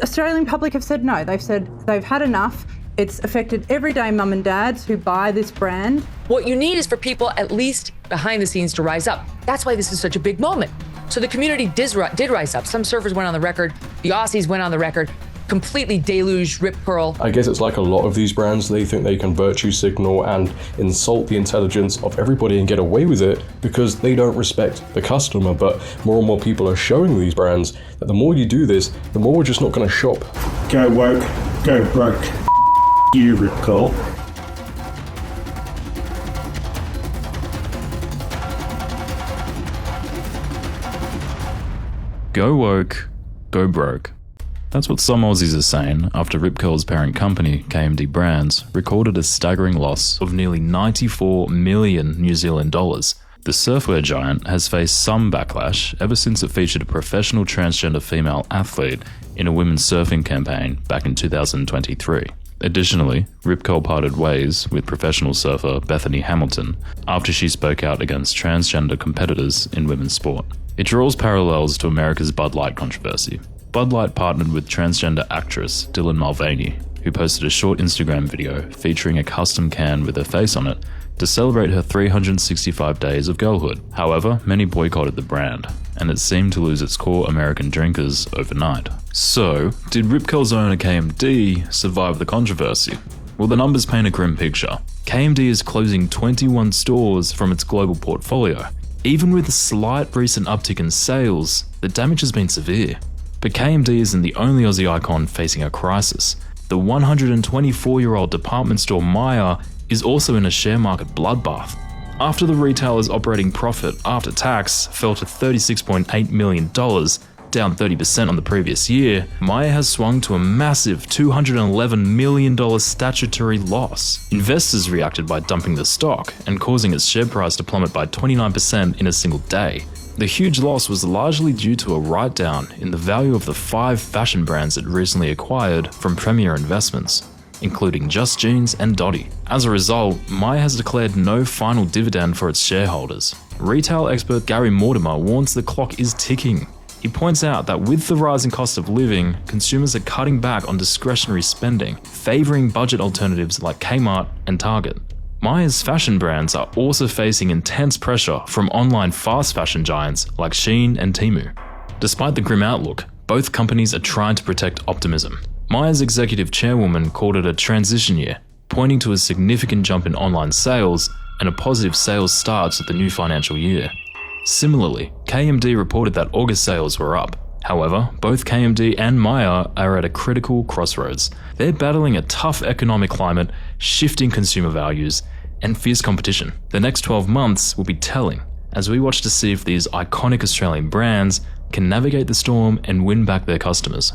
Australian public have said no. They've said they've had enough. It's affected everyday mum and dads who buy this brand. What you need is for people, at least behind the scenes, to rise up. That's why this is such a big moment. So the community did rise up. Some surfers went on the record. The Aussies went on the record. Completely deluged Rip Curl. I guess it's like a lot of these brands, they think they can virtue signal and insult the intelligence of everybody and get away with it because they don't respect the customer. But more and more people are showing these brands that the more you do this, the more we're just not going to shop. Go woke, go broke. You, Rip Curl. Go woke, go broke. That's what some Aussies are saying after Rip Curl's parent company, KMD Brands, recorded a staggering loss of nearly 94 million New Zealand dollars. The surfwear giant has faced some backlash ever since it featured a professional transgender female athlete in a women's surfing campaign back in 2023. Additionally, Rip Curl parted ways with professional surfer Bethany Hamilton after she spoke out against transgender competitors in women's sport. It draws parallels to America's Bud Light controversy. Bud Light partnered with transgender actress Dylan Mulvaney, who posted a short Instagram video featuring a custom can with her face on it to celebrate her 365 days of girlhood. However, many boycotted the brand, and it seemed to lose its core American drinkers overnight. So, did Rip Curl's owner KMD survive the controversy? Well, the numbers paint a grim picture. KMD is closing 21 stores from its global portfolio. Even with a slight recent uptick in sales, the damage has been severe. But KMD isn't the only Aussie icon facing a crisis. The 124-year-old department store Myer is also in a share market bloodbath. After the retailer's operating profit after tax fell to $36.8 million, down 30% on the previous year, Myer has swung to a massive $211 million statutory loss. Investors reacted by dumping the stock and causing its share price to plummet by 29% in a single day. The huge loss was largely due to a write-down in the value of the 5 fashion brands it recently acquired from Premier Investments, including Just Jeans and Dottie. As a result, Myer has declared no final dividend for its shareholders. Retail expert Gary Mortimer warns the clock is ticking. He points out that with the rising cost of living, consumers are cutting back on discretionary spending, favouring budget alternatives like Kmart and Target. Myer's fashion brands are also facing intense pressure from online fast fashion giants like Shein and Temu. Despite the grim outlook, both companies are trying to protect optimism. Myer's executive chairwoman called it a transition year, pointing to a significant jump in online sales and a positive sales start to the new financial year. Similarly, KMD reported that August sales were up. However, both KMD and Myer are at a critical crossroads. They're battling a tough economic climate, shifting consumer values, and fierce competition. The next 12 months will be telling as we watch to see if these iconic Australian brands can navigate the storm and win back their customers.